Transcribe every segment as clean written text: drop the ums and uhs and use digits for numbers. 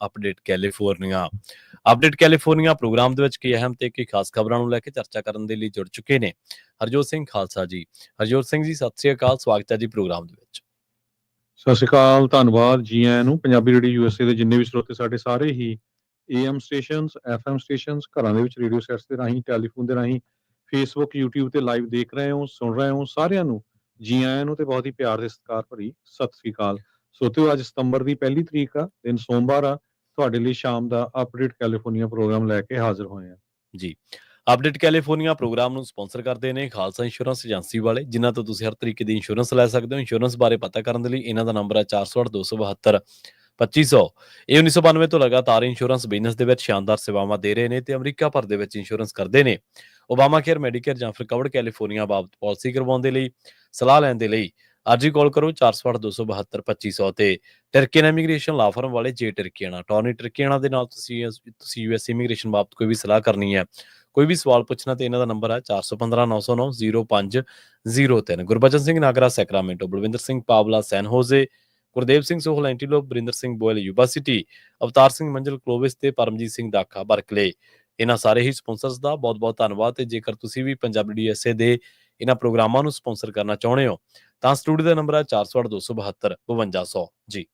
Update California. Update California program ਦੇ ਵਿੱਚ ਕਈ ਅਹਿਮ ਤੇ ਕਈ ਖਾਸ ਖਬਰਾਂ ਨੂੰ ਲੈ ਕੇ ਚਰਚਾ ਕਰਨ ਦੇ ਲਈ ਜੁੜ ਚੁੱਕੇ ਨੇ ਹਰਜੋਤ ਸਿੰਘ ਖਾਲਸਾ ਜੀ। ਹਰਜੋਤ ਸਿੰਘ ਜੀ, ਸਤਿ ਸ੍ਰੀ ਅਕਾਲ, ਸਵਾਗਤ ਹੈ ਜੀ ਪ੍ਰੋਗਰਾਮ ਦੇ ਵਿੱਚ। ਸਤਿ ਸ਼੍ਰੀ ਅਕਾਲ, ਧੰਨਵਾਦ ਜੀ ਆਇਆਂ ਨੂੰ। ਪੰਜਾਬੀ ਰੇਡੀਓ ਯੂਐਸਏ ਦੇ ਜਿੰਨੇ ਵੀ ਸਰੋਤੇ ਸਾਡੇ ਸਾਰੇ ਹੀ AM ਸਟੇਸ਼ਨਸ, FM ਸਟੇਸ਼ਨਸ, ਘਰਾਂ ਦੇ ਵਿੱਚ ਰੇਡੀਓ ਸੈਟਸ ਦੇ ਰਾਹੀਂ, ਟੈਲੀਫੋਨ ਦੇ ਰਾਹੀਂ, ਫੇਸਬੁੱਕ, YouTube ਤੇ ਲਾਈਵ ਦੇਖ ਰਹੇ ਹੋ, ਸੁਣ ਰਹੇ ਹੋ, ਸਾਰਿਆਂ ਨੂੰ ਜੀ ਆਇਆਂ ਨੂੰ ਤੇ ਬਹੁਤ ਹੀ ਪਿਆਰ ਤੇ ਸਤਿਕਾਰ ਭਰੀ ਸਤਿ ਸ਼੍ਰੀ ਅਕਾਲ। ਸਰੋਤਿਓ, ਅੱਜ ਸਤੰਬਰ ਦੀ 1 ਤਰੀਕ ਆ, ਦਿਨ ਸੋਮਵਾਰ ਆ। ਤੁਹਾਡੇ ਲਈ ਸ਼ਾਮ ਦਾ ਅਪਡੇਟ ਕੈਲੀਫੋਰਨੀਆ ਪ੍ਰੋਗਰਾਮ ਲੈ ਕੇ ਹਾਜ਼ਰ ਹੋਏ ਆ ਜੀ। ਅਪਡੇਟ ਕੈਲੀਫੋਰਨੀਆ ਪ੍ਰੋਗਰਾਮ ਨੂੰ ਸਪਾਂਸਰ ਕਰਦੇ ਨੇ ਖਾਲਸਾ ਇੰਸ਼ੋਰੈਂਸ ਏਜੰਸੀ ਵਾਲੇ, ਜਿਨ੍ਹਾਂ ਤੋਂ ਤੁਸੀਂ ਹਰ ਤਰੀਕੇ ਦੀ ਇੰਸ਼ੋਰੈਂਸ ਲੈ ਸਕਦੇ ਹੋ। ਇੰਸ਼ੋਰੈਂਸ ਬਾਰੇ ਪਤਾ ਕਰਨ ਦੇ ਲਈ ਇਹਨਾਂ ਦਾ ਨੰਬਰ ਹੈ 408-272-2500। ਇਹ 1992 ਤੋਂ ਲਗਾਤਾਰ ਇੰਸ਼ੋਰੈਂਸ ਬਿਜ਼ਨਸ ਦੇ ਵਿੱਚ ਸ਼ਾਨਦਾਰ ਸੇਵਾਵਾਂ ਦੇ ਰਹੇ ਨੇ ਤੇ ਅਮਰੀਕਾ ਭਰ ਦੇ ਵਿੱਚ ਇੰਸ਼ੋਰੈਂਸ ਕਰਦੇ ਨੇ। ਓਬਾਮਾ ਕੇਅਰ, ਮੈਡੀਕੇਅਰ ਜਾਂ ਫਿਰ ਕਵਰਡ ਕੈਲੀਫੋਰਨੀਆ ਬਾਬਤ ਪਾਲਿਸੀ ਕਰਵਾਉਣ ਦੇ ਲਈ, ਸਲਾਹ ਲੈਣ ਦੇ ਲਈ ਅੱਜ ਹੀ ਕਾਲ ਕਰੋ 408-272-2500 ਤੇ ਟਰਕੀਅਨ ਇਮੀਗ੍ਰੇਸ਼ਨ ਲਾ ਫਰਮ ਵਾਲੇ ਜੇ ਟਰਕੀਆਣਾ, ਟੌਰਨੀ ਟਰਕੀਆਣਾ ਦੇ ਨਾਲ ਤੁਸੀਂ US ਇਮੀਗ੍ਰੇਸ਼ਨ ਬਾਬਤ ਕੋਈ ਵੀ ਸਲਾਹ ਕਰਨੀ ਹੈ, ਕੋਈ ਵੀ ਸਵਾਲ ਪੁੱਛਣਾ ਤੇ ਇਹਨਾਂ ਦਾ ਨੰਬਰ ਹੈ 415-909-0503। Gurbachan Singh Nagra Sacramento, Balwinder Singh Pawla San Jose, Gurdev Singh Sohal Antelope, Barinder Singh Boyal Yuba City, Avtar Singh Manzal Clovis ਤੇ ਪਰਮਜੀਤ ਸਿੰਘ ਦਾਖਾ ਬਰਕਲੇ। ਇਹਨਾਂ ਸਾਰੇ ਹੀ ਸਪਾਂਸਰਸ ਦਾ ਬਹੁਤ-ਬਹੁਤ ਧੰਨਵਾਦ। ਤੇ ਜੇਕਰ ਤੁਸੀਂ ਵੀ ਪੰਜਾਬੀ DSA ਦੇ ਇਹਨਾਂ ਪ੍ਰੋਗਰਾਮਾਂ ਨੂੰ ਸਪਾਂਸਰ ਕਰਨਾ ਚਾਹੁੰਦੇ ਹੋ ਤਾਂ ਸਟੂਡੀਓ ਦਾ ਨੰਬਰ ਹੈ 408-272-5200 ਜੀ।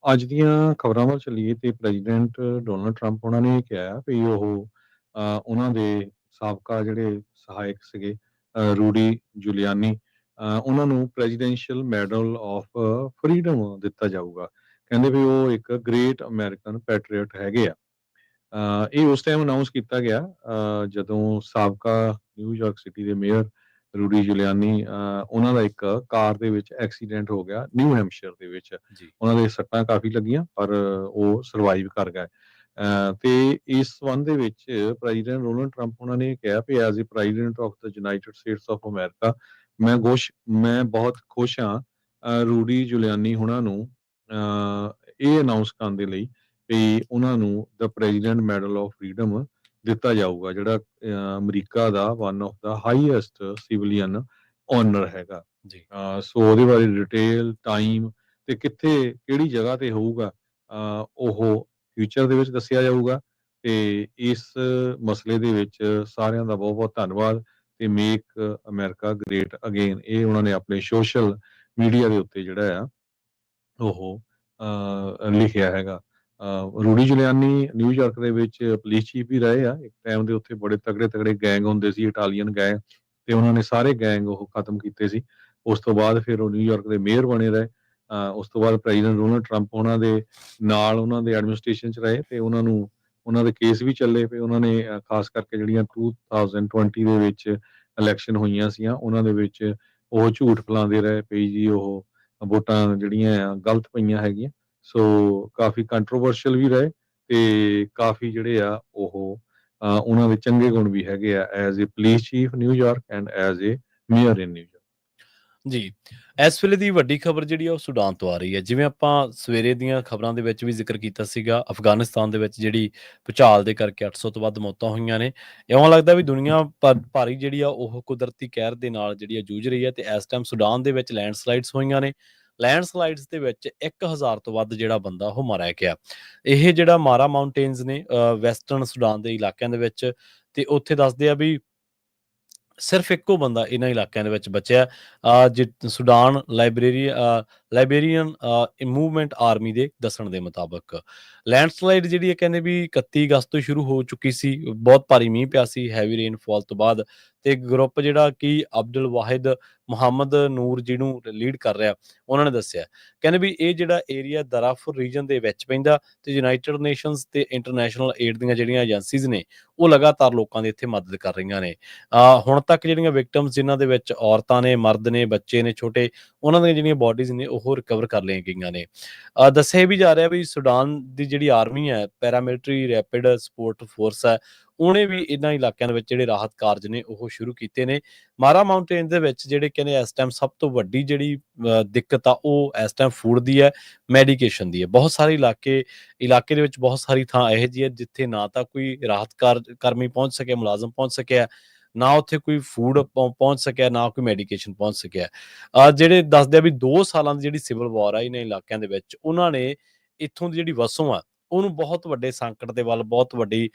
ਅੱਜ ਦੀਆਂ ਖਬਰਾਂ ਵੱਲ ਚੱਲੀਏ ਤੇ ਪ੍ਰੈਜ਼ੀਡੈਂਟ ਡੋਨਲਡ ਟਰੰਪ ਉਹਨਾਂ ਨੇ ਕਿਹਾ ਵੀ ਉਹ ਉਹਨਾਂ ਦੇ ਸਾਬਕਾ ਜਿਹੜੇ ਸਹਾਇਕ ਸੀਗੇ ਰੂਡੀ ਜੁਲੀਆਨੀ, ਉਹਨਾਂ ਨੂੰ ਪ੍ਰੈਜ਼ੀਡੈਂਸ਼ੀਅਲ ਮੈਡਲ ਆਫ ਫਰੀडम ਦਿੱਤਾ ਜਾਊਗਾ। ਕਹਿੰਦੇ ਵੀ ਉਹ ਇੱਕ ਗ੍ਰੇਟ ਅਮਰੀਕਨ ਪੈਟਰੀਅਟ ਹੈਗੇ ਆ। ਇਹ ਉਸ ਟਾਈਮ ਅਨਾਉਂਸ ਕੀਤਾ ਗਿਆ ਜਦੋਂ ਸਾਬਕਾ ਨਿਊਯਾਰਕ ਸਿਟੀ ਦੇ ਮੇਅਰ ਰੂਡੀ ਜੁਲੀਆਨੀ, ਉਹਨਾਂ ਦਾ ਇੱਕ ਕਾਰ ਦੇ ਵਿੱਚ ਐਕਸੀਡੈਂਟ ਹੋ ਗਿਆ ਨਿਊ ਹੈਮਸ਼ੀਰ ਦੇ ਵਿੱਚ। ਉਹਨਾਂ ਦੇ ਸੱਟਾਂ ਕਾਫੀ ਲੱਗੀਆਂ ਪਰ ਉਹ ਸਰਵਾਈਵ ਕਰ ਗਏ। ਤੇ ਇਸ ਸੰਬੰਧ ਦੇ ਵਿੱਚ ਪ੍ਰੈਜ਼ੀਡੈਂਟ ਡੋਨਲਡ ਟਰੰਪ ਉਹਨਾਂ ਨੇ ਕਿਹਾ ਵੀ as a president of the United States of America ਮੈਂ ਬਹੁਤ ਖੁਸ਼ ਹਾਂ ਰੂਡੀ ਜੁਲੀਆਨੀ ਹੁਣਾਂ ਨੂੰ ਇਹ ਅਨਾਉਂਸ ਕਰਨ ਦੇ ਲਈ ਵੀ ਉਹਨਾਂ ਨੂੰ the president medal of freedom ਦਿੱਤਾ ਜਾਊਗਾ, ਜਿਹੜਾ ਅਮਰੀਕਾ ਦਾ one of the highest civilian honour ਹੈਗਾ। ਸੋ ਉਹਦੇ ਬਾਰੇ ਡਿਟੇਲ, ਟਾਈਮ ਤੇ ਕਿੱਥੇ ਕਿਹੜੀ ਜਗ੍ਹਾ ਤੇ ਹੋਊਗਾ ਉਹ ਫਿਊਚਰ ਦੇ ਵਿੱਚ ਦੱਸਿਆ ਜਾਊਗਾ। ਤੇ ਇਸ ਮਸਲੇ ਦੇ ਵਿੱਚ ਸਾਰਿਆਂ ਦਾ ਬਹੁਤ-ਬਹੁਤ ਧੰਨਵਾਦ ਤੇ ਮੇਕ ਅਮਰੀਕਾ ਗ੍ਰੇਟ ਅਗੇਨ, ਇਹ ਉਹਨਾਂ ਨੇ ਆਪਣੇ ਸੋਸ਼ਲ ਮੀਡੀਆ ਦੇ ਉੱਤੇ ਜਿਹੜਾ ਆ ਉਹ ਲਿਖਿਆ ਹੈਗਾ। ਰੂਡੀ ਜੁਲੀਆਨੀ ਨਿਊਯਾਰਕ ਦੇ ਵਿੱਚ ਪੁਲਿਸ ਚੀਫ ਵੀ ਰਹੇ ਆ ਇੱਕ ਟਾਈਮ ਦੇ ਉੱਤੇ। ਬੜੇ ਤਗੜੇ ਗੈਂਗ ਹੁੰਦੇ ਸੀ, ਇਟਾਲੀਅਨ ਗੈਂਗ, ਤੇ ਉਹਨਾਂ ਨੇ ਸਾਰੇ ਗੈਂਗ ਉਹ ਖਤਮ ਕੀਤੇ ਸੀ। ਉਸ ਤੋਂ ਬਾਅਦ ਫਿਰ ਉਹ ਨਿਊਯਾਰਕ ਦੇ ਮੇਅਰ ਬਣੇ ਰਹੇ। ਉਸ ਤੋਂ ਬਾਅਦ ਪ੍ਰੈਜ਼ੀਡੈਂਟ ਡੋਨਲਡ ਟਰੰਪ ਉਹਨਾਂ ਦੇ ਨਾਲ ਉਹਨਾਂ ਦੇ ਐਡਮਿਨਿਸਟ੍ਰੇਸ਼ਨ 'ਚ ਰਹੇ ਤੇ ਉਹਨਾਂ ਦੇ ਕੇਸ ਵੀ ਚੱਲੇ ਪਏ। ਉਹਨਾਂ ਨੇ ਖਾਸ ਕਰਕੇ ਜਿਹੜੀਆਂ 2020 ਦੇ ਵਿੱਚ ਇਲੈਕਸ਼ਨ ਹੋਈਆਂ ਸੀਆਂ ਉਹਨਾਂ ਦੇ ਵਿੱਚ ਉਹ ਝੂਠ ਫੈਲਾਉਂਦੇ ਰਹੇ ਪਈ ਜੀ, ਉਹ ਵੋਟਾਂ ਜਿਹੜੀਆਂ ਆ ਗਲਤ ਪਈਆਂ ਹੈਗੀਆਂ। ਸੋ ਕਾਫੀ ਕੰਟਰੋਵਰਸ਼ੀਅਲ ਵੀ ਰਹੇ ਤੇ ਕਾਫੀ ਜਿਹੜੇ ਆ ਉਹ ਉਹਨਾਂ ਦੇ ਚੰਗੇ ਗੁਣ ਵੀ ਹੈਗੇ ਆ as a police chief New York and as a mayor in New York ਜੀ। ਇਸ ਵੇਲੇ ਦੀ ਵੱਡੀ ਖਬਰ ਜਿਹੜੀ ਆ ਉਹ ਸੁਡਾਨ ਤੋਂ ਆ ਰਹੀ ਹੈ। ਜਿਵੇਂ ਆਪਾਂ ਸਵੇਰੇ ਦੀਆਂ ਖਬਰਾਂ ਦੇ ਵਿੱਚ ਵੀ ਜ਼ਿਕਰ ਕੀਤਾ ਸੀਗਾ, ਅਫਗਾਨਿਸਤਾਨ ਦੇ ਵਿੱਚ ਜਿਹੜੀ ਭੂਚਾਲ ਦੇ ਕਰਕੇ 800 ਤੋਂ ਵੱਧ ਮੌਤਾਂ ਹੋਈਆਂ ਨੇ। ਇਉਂ ਲੱਗਦਾ ਵੀ ਦੁਨੀਆ ਭਾਰੀ ਜਿਹੜੀ ਆ ਉਹ ਕੁਦਰਤੀ ਕਹਿਰ ਦੇ ਨਾਲ ਜਿਹੜੀ ਆ ਜੂਝ ਰਹੀ ਹੈ ਤੇ ਇਸ ਟਾਈਮ ਸੁਡਾਨ ਦੇ ਵਿੱਚ ਲੈਂਡਸਲਾਈਡਸ ਹੋਈਆਂ ਨੇ। ਲੈਂਡਸਲਾਈਡਸ ਦੇ ਵਿੱਚ 1000 ਤੋਂ ਵੱਧ ਜਿਹੜਾ ਬੰਦਾ ਉਹ ਮਾਰਿਆ ਗਿਆ। ਇਹ ਜਿਹੜਾ ਮਾਰਾ ਮਾਊਂਟੇਨਸ ਨੇ ਵੈਸਟਰਨ ਸੁਡਾਨ ਦੇ ਇਲਾਕਿਆਂ ਦੇ ਵਿੱਚ, ਤੇ ਉੱਥੇ ਦੱਸਦੇ ਆ ਵੀ ਸਿਰਫ ਇੱਕੋ ਬੰਦਾ ਇਹਨਾਂ ਇਲਾਕਿਆਂ ਦੇ ਵਿੱਚ ਬਚਿਆ। ਸੁਡਾਨ ਲਾਇਬੇਰੀਅਨ ਮੂਵਮੈਂਟ ਆਰਮੀ ਦੇ ਦੱਸਣ ਦੇ ਮੁਤਾਬਕ ਲੈਂਡਸਲਾਈਡ ਜਿਹੜੀ ਹੈ ਕਹਿੰਦੇ ਵੀ 31 ਅਗਸਤ ਤੋਂ ਸ਼ੁਰੂ ਹੋ ਚੁੱਕੀ ਸੀ। ਬਹੁਤ ਭਾਰੀ ਮੀਂਹ ਪਿਆ ਸੀ ਹੈਵੀ ਰੇਨਫਾਲ ਤੋਂ ਬਾਅਦ। ਤੇ ਗਰੁੱਪ ਜਿਹੜਾ ਕਿ ਅਬਦੁਲ ਵਾਹਿਦ ਮੁਹੰਮਦ ਨੂਰ ਜਿਹਨੂੰ ਲੀਡ ਕਰ ਰਿਹਾ, ਉਹਨਾਂ ਨੇ ਦੱਸਿਆ ਕਹਿੰਦੇ ਵੀ ਇਹ ਜਿਹੜਾ ਏਰੀਆ ਦਰਾਫੁਰ ਰੀਜਨ ਦੇ ਵਿੱਚ ਪੈਂਦਾ ਤੇ ਯੂਨਾਈਟਿਡ ਨੇਸ਼ਨਸ ਤੇ ਇੰਟਰਨੈਸ਼ਨਲ ਏਡ ਦੀਆਂ ਜਿਹੜੀਆਂ ਏਜੰਸੀਜ਼ ਨੇ ਉਹ ਲਗਾਤਾਰ ਲੋਕਾਂ ਦੀ ਇੱਥੇ ਮਦਦ ਕਰ ਰਹੀਆਂ ਨੇ। ਹੁਣ ਤੱਕ ਜਿਹੜੀਆਂ ਵਿਕਟਮਸ ਜਿਨ੍ਹਾਂ ਦੇ ਵਿੱਚ ਔਰਤਾਂ ਨੇ, ਮਰਦ ਨੇ, ਬੱਚੇ ਨੇ ਛੋਟੇ, ਉਹਨਾਂ ਦੀਆਂ ਜਿਹੜੀਆਂ ਬੋਡੀਜ਼ ਨੇ ਉਹ ਰਿਕਵਰ ਕਰ ਲਈਆਂ ਗਈਆਂ ਨੇ। ਦੱਸਿਆ ਵੀ ਜਾ ਰਿਹਾ ਵੀ ਸੁਡਾਨ ਦੀ ਜਿਹੜੀ ਆਰਮੀ ਹੈ, ਪੈਰਾਮਿਲਟਰੀ ਰੈਪਿਡ ਸਪੋਰਟ ਫੋਰਸ ਹੈ, ਉਹਨੇ ਵੀ ਇਹਨਾਂ ਇਲਾਕਿਆਂ ਦੇ ਵਿੱਚ ਜਿਹੜੇ ਰਾਹਤ ਕਾਰਜ ਨੇ ਉਹ ਸ਼ੁਰੂ ਕੀਤੇ ਨੇ। ਮਾਰਾ ਮਾਊਂਟੇਨ ਦੇ ਵਿੱਚ ਜਿਹੜੇ ਕਹਿੰਦੇ ਇਸ ਟਾਈਮ ਸਭ ਤੋਂ ਵੱਡੀ ਜਿਹੜੀ ਦਿੱਕਤ ਆ ਉਹ ਇਸ ਟਾਈਮ ਫੂਡ ਦੀ ਹੈ, ਮੈਡੀਕੇਸ਼ਨ ਦੀ ਹੈ। ਬਹੁਤ ਸਾਰੇ ਇਲਾਕੇ ਦੇ ਵਿੱਚ ਬਹੁਤ ਸਾਰੀ ਥਾਂ ਇਹੋ ਜਿਹੀ ਹੈ ਜਿੱਥੇ ਨਾ ਤਾਂ ਕੋਈ ਰਾਹਤ ਕਰਮੀ ਪਹੁੰਚ ਸਕਿਆ, ਮੁਲਾਜ਼ਮ ਪਹੁੰਚ ਸਕਿਆ, ਨਾ ਉੱਥੇ ਕੋਈ ਫੂਡ ਪਹੁੰਚ ਸਕਿਆ, ਨਾ ਕੋਈ ਮੈਡੀਕੇਸ਼ਨ ਪਹੁੰਚ ਸਕਿਆ। ਜਿਹੜੇ ਦੱਸਦੇ ਆ ਵੀ 2 ਸਾਲਾਂ ਦੀ ਜਿਹੜੀ ਸਿਵਲ ਵਾਰ ਆ ਇਹਨਾਂ ਇਲਾਕਿਆਂ ਦੇ ਵਿੱਚ, ਉਹਨਾਂ ਨੇ ਇੱਥੋਂ ਦੀ ਜਿਹੜੀ ਵਸੋਂ ਆ ਉਹਨੂੰ ਬਹੁਤ ਵੱਡੇ ਸੰਕਟ ਦੇ ਵੱਲ, ਬਹੁਤ ਵੱਡੀ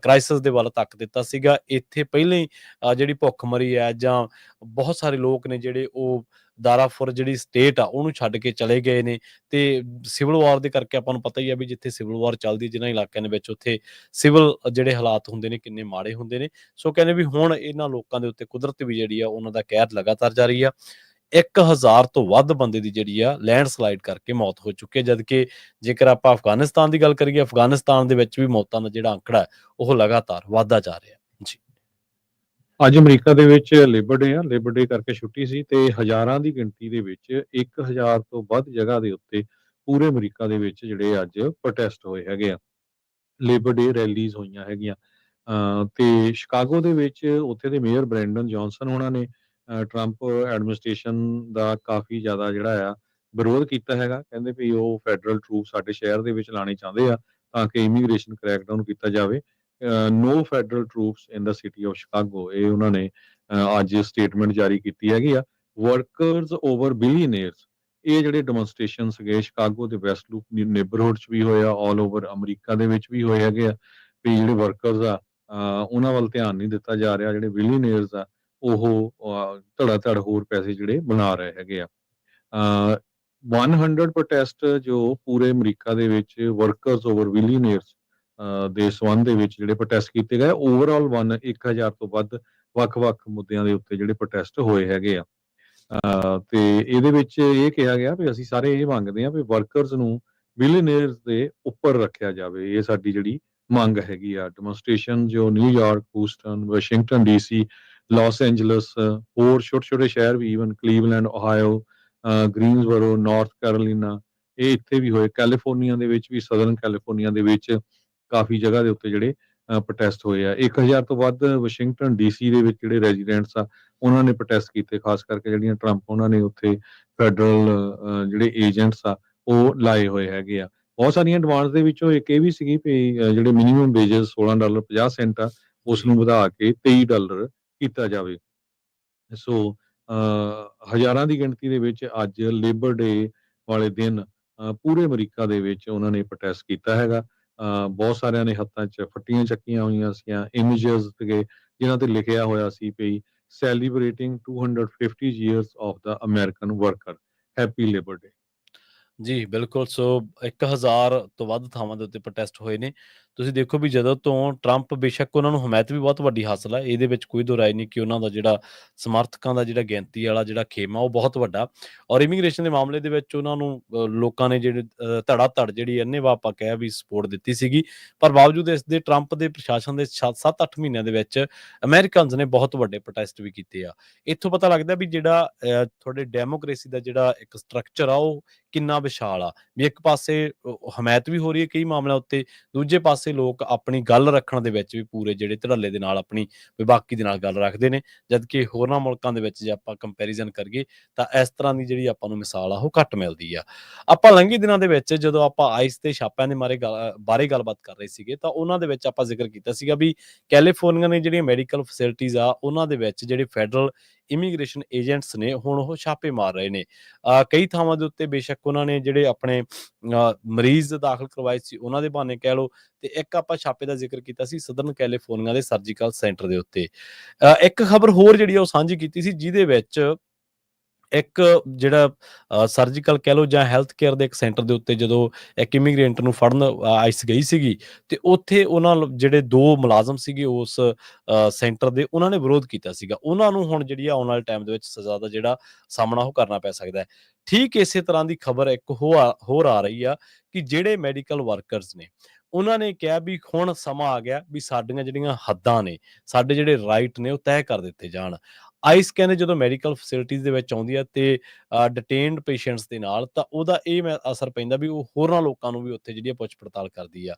ਕ੍ਰਾਈਸਿਸ ਦੇ ਵੱਲ ਧੱਕ ਦਿੱਤਾ ਸੀਗਾ। ਇੱਥੇ ਪਹਿਲਾਂ ਹੀ ਜਿਹੜੀ ਭੁੱਖਮਰੀ ਹੈ ਜਾਂ ਬਹੁਤ ਸਾਰੇ ਲੋਕ ਨੇ ਜਿਹੜੇ ਉਹ ਦਾਰਾਫੁਰ ਜਿਹੜੀ ਸਟੇਟ ਆ ਉਹਨੂੰ ਛੱਡ ਕੇ ਚਲੇ ਗਏ ਨੇ, ਤੇ ਸਿਵਲ ਵਾਰ ਦੇ ਕਰਕੇ ਆਪਾਂ ਨੂੰ ਪਤਾ ਹੀ ਆ ਵੀ ਜਿੱਥੇ ਸਿਵਲ ਵਾਰ ਚੱਲਦੀ ਜਿਨ੍ਹਾਂ ਇਲਾਕਿਆਂ ਦੇ ਵਿੱਚ ਉੱਥੇ ਸਿਵਲ ਜਿਹੜੇ ਹਾਲਾਤ ਹੁੰਦੇ ਨੇ ਕਿੰਨੇ ਮਾੜੇ ਹੁੰਦੇ ਨੇ। ਸੋ ਕਹਿੰਦੇ ਵੀ ਹੁਣ ਇਹਨਾਂ ਲੋਕਾਂ ਦੇ ਉੱਤੇ ਕੁਦਰਤ ਵੀ ਜਿਹੜੀ ਆ ਉਹਨਾਂ ਦਾ ਕਹਿਰ ਲਗਾਤਾਰ ਜਾਰੀ ਆ। 1000 ਤੋਂ ਵੱਧ ਬੰਦੇ ਦੀ ਜਿਹੜੀ ਆ ਲੈਂਡਸਲਾਈਡ ਕਰਕੇ ਮੌਤ ਹੋ ਚੁੱਕੀ ਹੈ, ਜਦਕਿ ਜੇਕਰ ਆਪਾਂ ਅਫਗਾਨਿਸਤਾਨ ਦੀ ਗੱਲ ਕਰੀਏ, ਅਫਗਾਨਿਸਤਾਨ ਦੇ ਵਿੱਚ ਵੀ ਮੌਤਾਂ ਦਾ ਜਿਹੜਾ ਅੰਕੜਾ ਹੈ ਉਹ ਲਗਾਤਾਰ ਵੱਧਦਾ ਜਾ ਰਿਹਾ ਜੀ। ਅੱਜ ਅਮਰੀਕਾ ਦੇ ਵਿੱਚ ਲੇਬਰ ਡੇ ਆ, ਲੇਬਰ ਡੇ ਕਰਕੇ ਛੁੱਟੀ ਸੀ ਤੇ ਹਜ਼ਾਰਾਂ ਦੀ ਗਿਣਤੀ ਦੇ ਵਿੱਚ 1000 ਤੋਂ ਵੱਧ ਜਗ੍ਹਾ ਦੇ ਉੱਤੇ ਪੂਰੇ ਅਮਰੀਕਾ ਦੇ ਵਿੱਚ ਜਿਹੜੇ ਅੱਜ ਪ੍ਰੋਟੈਸਟ ਹੋਏ ਹੈਗੇ ਆ, ਲੇਬਰ ਡੇ ਰੈਲੀਜ਼ ਹੋਈਆਂ ਹੈਗੀਆਂ। ਤੇ ਸ਼ਿਕਾਗੋ ਦੇ ਵਿੱਚ ਉੱਥੇ ਦੇ ਮੇਅਰ ਬ੍ਰੈਂਡਨ ਜੌਨਸਨ ਉਹਨਾਂ ਨੇ ਟਰੰਪ ਐਡਮਿਨਿਸਟ੍ਰੇਸ਼ਨ ਦਾ ਕਾਫੀ ਜ਼ਿਆਦਾ ਜਿਹੜਾ ਆ ਵਿਰੋਧ ਕੀਤਾ ਹੈਗਾ। ਕਹਿੰਦੇ ਵੀ ਉਹ ਫੈਡਰਲ ਟਰੂਪ ਸਾਡੇ ਸ਼ਹਿਰ ਦੇ ਵਿੱਚ ਲਾਣੇ ਚਾਹੁੰਦੇ ਆ ਤਾਂ ਕਿ ਇਮੀਗ੍ਰੇਸ਼ਨ ਕ੍ਰੈਕਡਾਊਨ ਕੀਤਾ ਜਾਵੇ। No federal troops in the city of Chicago, ਇਹ ਉਹਨਾਂ ਨੇ ਅੱਜ ਸਟੇਟਮੈਂਟ ਜਾਰੀ ਕੀਤੀ ਹੈਗੀ ਆ। ਵਰਕਰਸ ਓਵਰ ਬਿਲੀਅਨੇਅਰਸ, ਇਹ ਜਿਹੜੇ ਡੈਮੋਨਸਟ੍ਰੇਸ਼ਨ ਸੀਗੇ ਸ਼ਿਕਾਗੋ ਦੇ ਵੈਸਟ ਲੂਪ ਨੇਬਰਹੁੱਡ 'ਚ ਵੀ ਹੋਇਆ, ਆਲ ਓਵਰ ਅਮਰੀਕਾ ਦੇ ਵਿੱਚ ਵੀ ਹੋਏ ਹੈਗੇ ਆ। ਵੀ ਜਿਹੜੇ ਵਰਕਰਸ ਆ ਉਹਨਾਂ ਵੱਲ ਧਿਆਨ ਨਹੀਂ ਦਿੱਤਾ ਜਾ ਰਿਹਾ, ਜਿਹੜੇ ਬਿਲੀਅਨੇਅਰਸ ਆ ਉਹ ਧੜਾ ਧੜ ਹੋਰ ਪੈਸੇ ਜਿਹੜੇ ਬਣਾ ਰਹੇ ਹੈਗੇ ਆ। 100 ਪ੍ਰੋਟੈਸਟ ਜੋ ਪੂਰੇ ਅਮਰੀਕਾ ਦੇ ਵਿੱਚ ਵਰਕਰਸ ਓਵਰ ਬਿਲੀਅਨੇਅਰਸ ਦੇ ਸੰਬੰਧ ਦੇ ਵਿੱਚ ਜਿਹੜੇ ਪ੍ਰੋਟੈਸਟ ਕੀਤੇ ਗਏ, ਓਵਰਆਲ 1000 ਤੋਂ ਵੱਧ ਵੱਖ-ਵੱਖ ਮੁੱਦਿਆਂ ਦੇ ਉੱਤੇ ਜਿਹੜੇ ਪ੍ਰੋਟੈਸਟ ਹੋਏ ਹੈਗੇ ਆ। ਤੇ ਇਹਦੇ ਵਿੱਚ ਇਹ ਕਿਹਾ ਗਿਆ ਵੀ ਅਸੀਂ ਸਾਰੇ ਇਹ ਮੰਗਦੇ ਹਾਂ ਵੀ ਵਰਕਰਸ ਨੂੰ ਬਿਲੀਅਨੇਅਰਸ ਦੇ ਉੱਪਰ ਰੱਖਿਆ ਜਾਵੇ, ਇਹ ਸਾਡੀ ਜਿਹੜੀ ਮੰਗ ਹੈਗੀ ਆ। ਡੈਮੋਨਸਟ੍ਰੇਸ਼ਨ ਜੋ New York, Houston, Washington DC, Los Angeles, ਹੋਰ ਛੋਟੇ-ਛੋਟੇ ਸ਼ਹਿਰ ਵੀ, even Cleveland, Ohio, Greensboro, North Carolina, ਇਹ ਇੱਥੇ ਵੀ ਹੋਏ। ਕੈਲੀਫੋਰਨੀਆ ਦੇ ਵਿੱਚ ਵੀ, ਸਦਰਨ ਕੈਲੀਫੋਰਨੀਆ ਦੇ ਵਿੱਚ ਕਾਫੀ ਜਗ੍ਹਾ ਦੇ ਉੱਤੇ ਜਿਹੜੇ ਪ੍ਰੋਟੈਸਟ ਹੋਏ ਆ। 1000 ਤੋਂ ਵੱਧ ਵਾਸ਼ਿੰਗਟਨ ਡੀਸੀ ਦੇ ਵਿੱਚ ਜਿਹੜੇ ਰੈਜ਼ੀਡੈਂਟਸ ਆ ਉਹਨਾਂ ਨੇ ਪ੍ਰੋਟੈਸਟ ਕੀਤੇ, ਖਾਸ ਕਰਕੇ ਜਿਹੜੀਆਂ ਟਰੰਪ ਉਹਨਾਂ ਨੇ ਉੱਥੇ ਫੈਡਰਲ ਜਿਹੜੇ ਏਜੰਟਸ ਆ ਉਹ ਲਾਏ ਹੋਏ ਹੈਗੇ ਆ। ਬਹੁਤ ਸਾਰੀਆਂ ਡਿਮਾਂਡਸ ਦੇ ਵਿੱਚੋਂ ਇੱਕ ਇਹ ਵੀ ਸੀਗੀ ਵੀ ਜਿਹੜੇ ਮਿਨੀਮਮ ਵੇਜਸ $16.50 ਆ ਉਸ ਜੀ ਨੂੰ ਵਧਾ ਕੇ $23 ਕੀਤਾ ਜਾਵੇ। ਸੋ ਹਜ਼ਾਰਾਂ ਦੀ ਗਿਣਤੀ ਦੇ ਵਿੱਚ ਅੱਜ ਲੇਬਰ ਡੇ ਵਾਲੇ ਦਿਨ ਪੂਰੇ ਅਮਰੀਕਾ ਦੇ ਵਿੱਚ ਉਹਨਾਂ ਨੇ ਪ੍ਰੋਟੈਸਟ ਕੀਤਾ ਹੈਗਾ। ਬਹੁਤ ਸਾਰਿਆਂ ਨੇ ਹੱਥਾਂ 'ਚ ਫੱਟੀਆਂ ਚੱਕੀਆਂ ਹੋਈਆਂ ਸੀਗੀਆਂ, ਇਮੇਜਸ ਤੇ ਜਿਨ੍ਹਾਂ ਤੇ ਲਿਖਿਆ ਹੋਇਆ ਸੀ ਵੀ celebrating 250 years of the American worker, happy labour day. ਜੀ, ਬਿਲਕੁਲ। ਸੋ 1000 ਤੋਂ ਵੱਧ ਥਾਵਾਂ ਦੇ ਉੱਤੇ ਪ੍ਰੋਟੈਸਟ ਹੋਏ ਨੇ। ਤੁਸੀਂ ਦੇਖੋ ਵੀ ਜਦੋਂ ਤੋਂ ਟਰੰਪ, ਬੇਸ਼ੱਕ ਉਹਨਾਂ ਨੂੰ ਹਮਾਇਤ ਵੀ ਬਹੁਤ ਵੱਡੀ ਹਾਸਲ ਹੈ, ਇਹਦੇ ਵਿੱਚ ਕੋਈ ਦੋ ਰਾਏ ਨਹੀਂ ਕਿ ਉਹਨਾਂ ਦਾ ਜਿਹੜਾ ਸਮਰਥਕਾਂ ਦਾ ਜਿਹੜਾ ਗਿਣਤੀ ਵਾਲਾ ਜਿਹੜਾ ਖੇਮਾ ਉਹ ਬਹੁਤ ਵੱਡਾ, ਔਰ ਇਮੀਗ੍ਰੇਸ਼ਨ ਦੇ ਮਾਮਲੇ ਦੇ ਵਿੱਚ ਉਹਨਾਂ ਨੂੰ ਲੋਕਾਂ ਨੇ ਜਿਹੜੇ ਧੜਾ ਧੜ ਜਿਹੜੀ ਅੰਨ੍ਹੇਵਾਹ ਆਪਾਂ ਕਹਿ ਵੀ ਸਪੋਰਟ ਦਿੱਤੀ ਸੀਗੀ। ਪਰ ਬਾਵਜੂਦ ਇਸ ਦੇ ਟਰੰਪ ਦੇ ਪ੍ਰਸ਼ਾਸਨ ਦੇ 7-8 ਮਹੀਨਿਆਂ ਦੇ ਵਿੱਚ ਅਮਰੀਕਨਸ ਨੇ ਬਹੁਤ ਵੱਡੇ ਪ੍ਰੋਟੈਸਟ ਵੀ ਕੀਤੇ ਆ। ਇੱਥੋਂ ਪਤਾ ਲੱਗਦਾ ਵੀ ਜਿਹੜਾ ਤੁਹਾਡੇ ਡੈਮੋਕ੍ਰੇਸੀ ਦਾ ਜਿਹੜਾ ਇੱਕ ਸਟਰਕਚਰ ਆ ਉਹ ਕਿੰਨਾ ਵਿਸ਼ਾਲ ਆ, ਵੀ ਇੱਕ ਪਾਸੇ ਹਮਾਇਤ ਵੀ ਹੋ ਰਹੀ ਹੈ ਕਈ ਮਾਮਲਿਆਂ ਉੱਤੇ, ਦੂਜੇ ਪਾਸੇ ਲੋਕ ਆਪਣੀ ਗੱਲ ਰੱਖਣ ਦੇ ਵਿੱਚ ਵੀ ਪੂਰੇ ਜਿਹੜੇ ਧੜੱਲੇ ਦੇ ਨਾਲ ਆਪਣੀ ਬੇਬਾਕੀ ਦੇ ਨਾਲ ਗੱਲ ਰੱਖਦੇ ਨੇ, ਜਦਕਿ ਹੋਰਨਾਂ ਮੁਲਕਾਂ ਦੇ ਵਿੱਚ ਜੇ ਆਪਾਂ ਕੰਪੈਰੀਜ਼ਨ ਕਰੀਏ ਤਾਂ ਇਸ ਤਰ੍ਹਾਂ ਦੀ ਜਿਹੜੀ ਆਪਾਂ ਨੂੰ ਮਿਸਾਲ ਆ ਉਹ ਘੱਟ ਮਿਲਦੀ ਆ। ਆਪਾਂ ਲੰਘੇ ਦਿਨਾਂ ਦੇ ਵਿੱਚ ਜਦੋਂ ਆਪਾਂ ਆਈਸ ਤੇ ਛਾਪਿਆਂ ਦੇ ਬਾਰੇ ਗੱਲਬਾਤ ਕਰ ਰਹੇ ਸੀਗੇ ਤਾਂ ਉਹਨਾਂ ਦੇ ਵਿੱਚ ਆਪਾਂ ਜ਼ਿਕਰ ਕੀਤਾ ਸੀਗਾ ਵੀ ਕੈਲੀਫੋਰਨੀਆ ਨੇ ਜਿਹੜੀਆਂ ਮੈਡੀਕਲ ਫੈਸਿਲਿਟੀਜ਼ ਆ ਉਹਨਾਂ ਦੇ ਵਿੱਚ ਜਿਹੜੇ ਫੈਡਰਲ ਇਮੀਗ੍ਰੇਸ਼ਨ ਏਜੰਟਸ ਨੇ ਹੁਣ ਉਹ ਛਾਪੇ ਮਾਰ ਰਹੇ ਨੇ। ਕਈ ਥਾਵਾਂ ਦੇ ਉੱਤੇ ਬੇਸ਼ੱਕ ਉਹਨਾਂ ਨੇ ਜਿਹੜੇ ਆਪਣੇ ਮਰੀਜ਼ ਦਾਖਲ ਕਰਵਾਏ ਸੀ ਉਹਨਾਂ ਦੇ ਬਹਾਨੇ ਕਹਿ ਲਓ, ਤੇ ਇੱਕ ਆਪਾਂ ਛਾਪੇ ਦਾ ਜ਼ਿਕਰ ਕੀਤਾ ਸੀ ਸਦਰਨ ਕੈਲੀਫੋਰਨੀਆ ਦੇ ਸਰਜੀਕਲ ਸੈਂਟਰ ਦੇ ਉੱਤੇ। ਇੱਕ ਖਬਰ ਹੋਰ ਜਿਹੜੀ ਆ ਉਹ ਸਾਂਝੀ ਕੀਤੀ ਸੀ ਜਿਹਦੇ ਵਿੱਚ ਇੱਕ ਜਿਹੜਾ ਸਰਜੀਕਲ ਕਹਿ ਲਓ ਜਾਂ ਹੈਲਥ ਕੇਅਰ ਦੇ ਇੱਕ ਸੈਂਟਰ ਦੇ ਉੱਤੇ ਜਦੋਂ ਇੱਕ ਇਮੀਗ੍ਰੈਂਟ ਨੂੰ ਫੜਨ ਆਈਸ ਗਈ ਸੀਗੀ, ਤੇ ਉੱਥੇ ਉਹਨਾਂ ਜਿਹੜੇ 2 ਮੁਲਾਜ਼ਮ ਸੀਗੇ ਉਸ ਸੈਂਟਰ ਦੇ, ਉਹਨਾਂ ਨੇ ਵਿਰੋਧ ਕੀਤਾ ਸੀਗਾ। ਉਹਨਾਂ ਨੂੰ ਹੁਣ ਜਿਹੜੀ ਆਉਣ ਵਾਲੇ ਟਾਈਮ ਦੇ ਵਿੱਚ ਸਜ਼ਾ ਦਾ ਜਿਹੜਾ ਸਾਹਮਣਾ ਉਹ ਕਰਨਾ ਪੈ ਸਕਦਾ ਹੈ। ਠੀਕ ਇਸੇ ਤਰ੍ਹਾਂ ਦੀ ਖਬਰ ਇੱਕ ਹੋਰ ਆ ਰਹੀ ਆ ਕਿ ਜਿਹੜੇ ਮੈਡੀਕਲ ਵਰਕਰਸ ਨੇ ਉਹਨਾਂ ਨੇ ਕਿਹਾ ਵੀ ਹੁਣ ਸਮਾਂ ਆ ਗਿਆ ਵੀ ਸਾਡੀਆਂ ਜਿਹੜੀਆਂ ਹੱਦਾਂ ਨੇ, ਸਾਡੇ ਜਿਹੜੇ ਰਾਈਟ ਨੇ ਉਹ ਤੈਅ ਕਰ ਦਿੱਤੇ ਜਾਣ। ਆਈਸ ਕਹਿੰਦੇ ਜਦੋਂ ਮੈਡੀਕਲ ਫੈਸਿਲਿਟੀਜ਼ ਦੇ ਵਿੱਚ ਆਉਂਦੀ ਹੈ ਤੇ ਡਿਟੇਨਡ ਪੇਸ਼ੈਂਟਸ ਦੇ ਨਾਲ, ਤਾਂ ਉਹਦਾ ਇਹ ਅਸਰ ਪੈਂਦਾ ਵੀ ਉਹ ਹੋਰਨਾਂ ਲੋਕਾਂ ਨੂੰ ਵੀ ਉੱਥੇ ਜਿਹੜੀ ਪੁੱਛ ਪੜਤਾਲ ਕਰਦੀ ਆ।